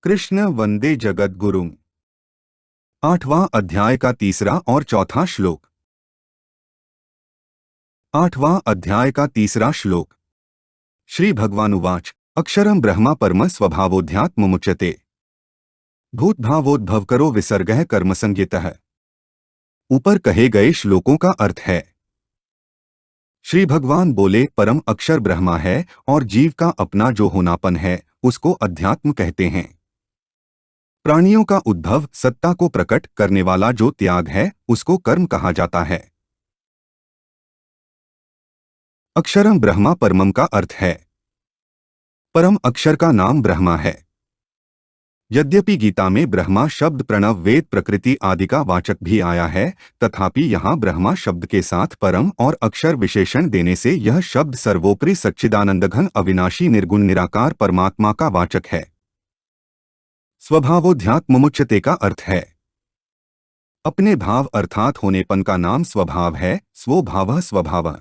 कृष्ण वंदे जगद्गुरुम्। 8वां अध्याय का तीसरा और चौथा श्लोक। 8वां अध्याय का तीसरा श्लोक। श्री भगवानुवाच अक्षरं ब्रह्म परम स्वभावोऽध्यात्ममुच्यते भूतभावोद्भवकरो विसर्गः कर्मसंज्ञितः। ऊपर कहे गए श्लोकों का अर्थ है। श्री भगवान बोले, परम अक्षर ब्रह्मा है और जीव का अपना जो होनापन है उसको अध्यात्म कहते हैं। प्राणियों का उद्भव, सत्ता को प्रकट करने वाला जो त्याग है उसको कर्म कहा जाता है। अक्षरम ब्रह्मा परमम का अर्थ है परम अक्षर का नाम ब्रह्मा है। यद्यपि गीता में ब्रह्मा शब्द प्रणव, वेद, प्रकृति आदि का वाचक भी आया है, तथापि यहाँ ब्रह्मा शब्द के साथ परम और अक्षर विशेषण देने से यह शब्द सर्वोपरि सच्चिदानंदघन अविनाशी निर्गुण निराकार परमात्मा का वाचक है। स्वभावोध्यात्ममुच्यते का अर्थ है अपने भाव अर्थात होनेपन का नाम स्वभाव है। स्वभावः स्वभावः।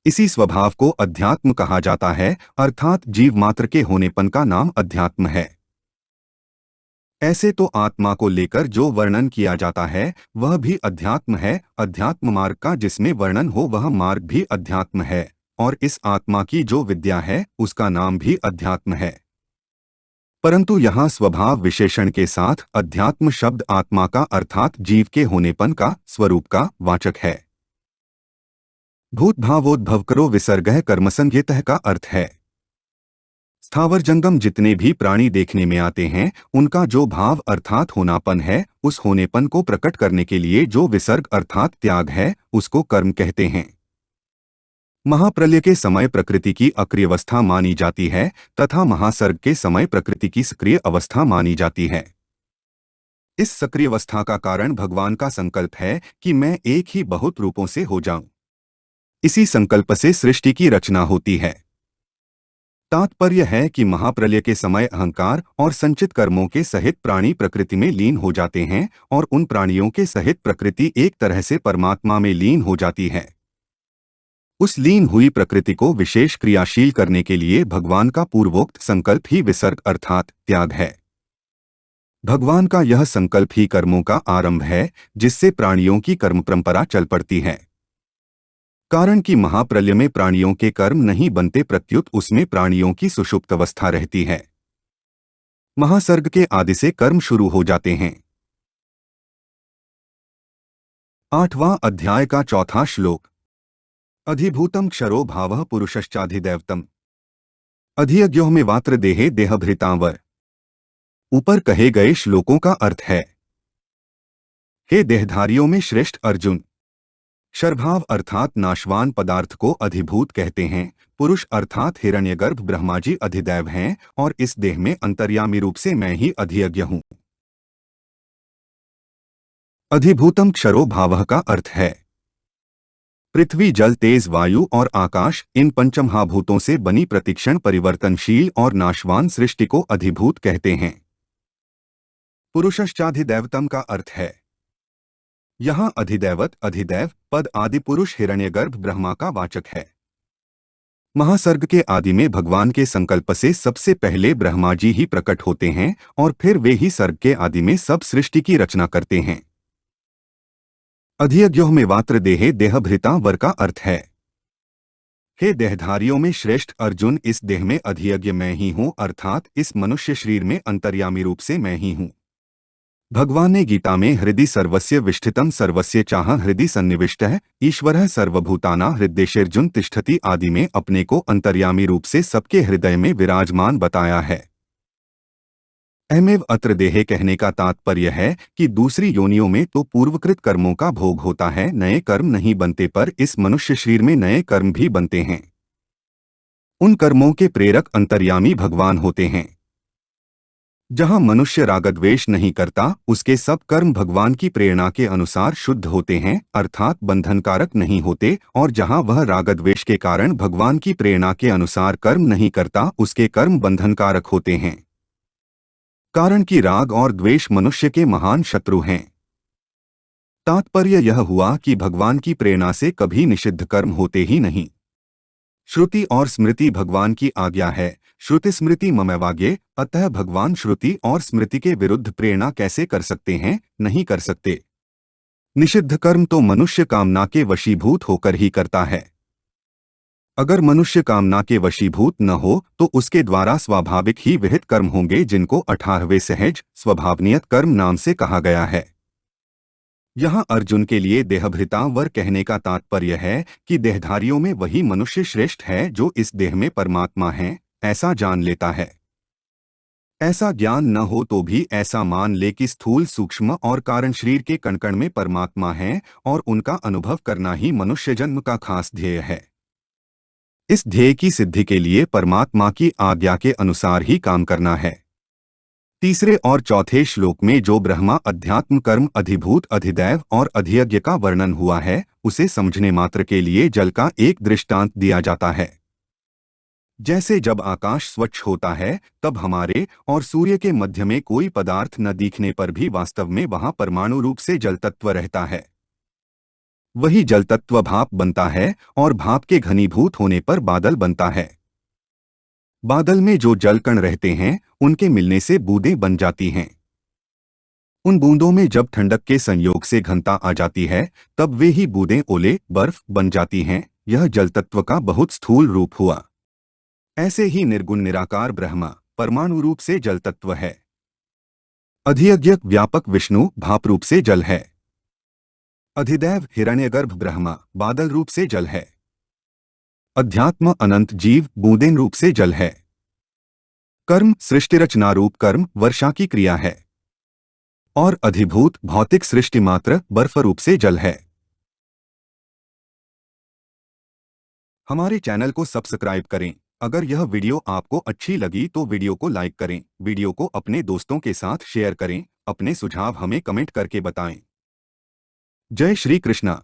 इसी स्वभाव को अध्यात्म कहा जाता है, अर्थात जीव मात्र के होनेपन का नाम अध्यात्म है। ऐसे तो आत्मा को लेकर जो वर्णन किया जाता है वह भी अध्यात्म है। अध्यात्म मार्ग का जिसमें वर्णन हो वह मार्ग भी अध्यात्म है, और इस आत्मा की जो विद्या है उसका नाम भी अध्यात्म है। परंतु यहाँ स्वभाव विशेषण के साथ अध्यात्म शब्द आत्मा का अर्थात जीव के होनेपन का, स्वरूप का वाचक है। भूतभावोद्भवकरो विसर्गः कर्मसंज्ञितः का अर्थ है स्थावर जंगम जितने भी प्राणी देखने में आते हैं उनका जो भाव अर्थात होनापन है, उस होनेपन को प्रकट करने के लिए जो विसर्ग अर्थात त्याग है उसको कर्म कहते हैं। महाप्रलय के समय प्रकृति की अक्रिय अवस्था मानी जाती है तथा महासर्ग के समय प्रकृति की सक्रिय अवस्था मानी जाती है। इस सक्रिय अवस्था का कारण भगवान का संकल्प है कि मैं एक ही बहुत रूपों से हो जाऊं। इसी संकल्प से सृष्टि की रचना होती है। तात्पर्य है कि महाप्रलय के समय अहंकार और संचित कर्मों के सहित प्राणी प्रकृति में लीन हो जाते हैं और उन प्राणियों के सहित प्रकृति एक तरह से परमात्मा में लीन हो जाती है। उस लीन हुई प्रकृति को विशेष क्रियाशील करने के लिए भगवान का पूर्वोक्त संकल्प ही विसर्ग अर्थात त्याग है। भगवान का यह संकल्प ही कर्मों का आरंभ है, जिससे प्राणियों की कर्म परंपरा चल पड़ती है। कारण कि महाप्रलय में प्राणियों के कर्म नहीं बनते, प्रत्युत उसमें प्राणियों की सुषुप्त अवस्था रहती है। महासर्ग के आदि से कर्म शुरू हो जाते हैं। 8वां अध्याय का चौथा श्लोक। अधिभूतम क्षरो भावः पुरुषश्चाधिदैवतम् अधियज्ञो में वात्र देहे देहभृतांवर। ऊपर कहे गए श्लोकों का अर्थ है हे देहधारियों में श्रेष्ठ अर्जुन, क्षरभाव अर्थात नाशवान पदार्थ को अधिभूत कहते हैं। पुरुष अर्थात हिरण्यगर्भ ब्रह्मा जी अधिदैव हैं और इस देह में अंतर्यामी रूप से मैं ही अधियज्ञ हूँ। अधिभूतम क्षरो भावः का अर्थ है पृथ्वी, जल, तेज, वायु और आकाश, इन पंचमहाभूतों से बनी प्रतिक्षण परिवर्तनशील और नाशवान सृष्टि को अधिभूत कहते हैं। पुरुषश्चाधिदैवतम का अर्थ है यहाँ अधिदैवत, अधिदैव पद आदि पुरुष हिरण्यगर्भ ब्रह्मा का वाचक है। महासर्ग के आदि में भगवान के संकल्प से सबसे पहले ब्रह्मा जी ही प्रकट होते हैं और फिर वे ही सर्ग के आदि में सब सृष्टि की रचना करते हैं। अधियज्ञो में वात्र देहे देहभृता वर का अर्थ है हे देहधारियों में श्रेष्ठ अर्जुन, इस देह में अधियज्ञ मैं ही हूँ, अर्थात इस मनुष्य शरीर में अंतर्यामी रूप से मैं ही हूँ। भगवान ने गीता में हृदि सर्वस्य विष्ठितम सर्वस्य चाह हृदि सन्निविष्टः ईश्वरः सर्वभूताना हृदयेषर्जुन तिष्ठति आदि में अपने को अंतर्यामी रूप से सबके हृदय में विराजमान बताया है। अहमेव अत्र देहे कहने का तात्पर्य है कि दूसरी योनियों में तो पूर्वकृत कर्मों का भोग होता है, नए कर्म नहीं बनते, पर इस मनुष्य शरीर में नए कर्म भी बनते हैं। उन कर्मों के प्रेरक अंतर्यामी भगवान होते हैं। जहाँ मनुष्य रागद्वेष नहीं करता उसके सब कर्म भगवान की प्रेरणा के अनुसार शुद्ध होते हैं, अर्थात बंधनकारक नहीं होते, और जहाँ वह रागद्वेष के कारण भगवान की प्रेरणा के अनुसार कर्म नहीं करता उसके कर्म बंधनकारक होते हैं। कारण कि राग और द्वेष मनुष्य के महान शत्रु हैं। तात्पर्य यह हुआ कि भगवान की प्रेरणा से कभी निषिद्ध कर्म होते ही नहीं। श्रुति और स्मृति भगवान की आज्ञा है। श्रुति स्मृति ममैवाग्ये, अतः भगवान श्रुति और स्मृति के विरुद्ध प्रेरणा कैसे कर सकते हैं? नहीं कर सकते। निषिद्ध कर्म तो मनुष्य कामना के वशीभूत होकर ही करता है। अगर मनुष्य कामना के वशीभूत न हो तो उसके द्वारा स्वाभाविक ही विहित कर्म होंगे, जिनको 18वें सहज स्वभावनियत कर्म नाम से कहा गया है। यहाँ अर्जुन के लिए देहभृता वर कहने का तात्पर्य है कि देहधारियों में वही मनुष्य श्रेष्ठ है जो इस देह में परमात्मा है, ऐसा जान लेता है। ऐसा ज्ञान न हो तो भी ऐसा मान ले कि स्थूल सूक्ष्म और कारण शरीर के कण-कण में परमात्मा है और उनका अनुभव करना ही मनुष्य जन्म का खास ध्येय है। इस ध्येय की सिद्धि के लिए परमात्मा की आज्ञा के अनुसार ही काम करना है। तीसरे और चौथे श्लोक में जो ब्रह्मा अध्यात्म कर्म अधिभूत अधिदैव और अधियज्ञ का वर्णन हुआ है, उसे समझने मात्र के लिए जल का एक दृष्टांत दिया जाता है। जैसे जब आकाश स्वच्छ होता है तब हमारे और सूर्य के मध्य में कोई पदार्थ न दिखने पर भी वास्तव में वहां परमाणु रूप से जल तत्व रहता है। वही जल तत्व भाप बनता है और भाप के घनीभूत होने पर बादल बनता है। बादल में जो जल कण रहते हैं उनके मिलने से बूंदें बन जाती हैं। उन बूंदों में जब ठंडक के संयोग से घनता आ जाती है तब वे ही बूंदें ओले बर्फ बन जाती हैं। यह जल तत्व का बहुत स्थूल रूप हुआ। ऐसे ही निर्गुण निराकार ब्रह्मा परमाणु रूप से जल तत्व है। अधियज्ञ व्यापक विष्णु भाप रूप से जल है। अधिदैव हिरण्यगर्भ ब्रह्मा बादल रूप से जल है। अध्यात्म अनंत जीव बूंदें रूप से जल है। कर्म सृष्टि रचना रूप कर्म वर्षा की क्रिया है और अधिभूत भौतिक सृष्टि मात्र बर्फ रूप से जल है। हमारे चैनल को सब्सक्राइब करें। अगर यह वीडियो आपको अच्छी लगी तो वीडियो को लाइक करें, वीडियो को अपने दोस्तों के साथ शेयर करें, अपने सुझाव हमें कमेंट करके बताएं। जय श्री कृष्णा।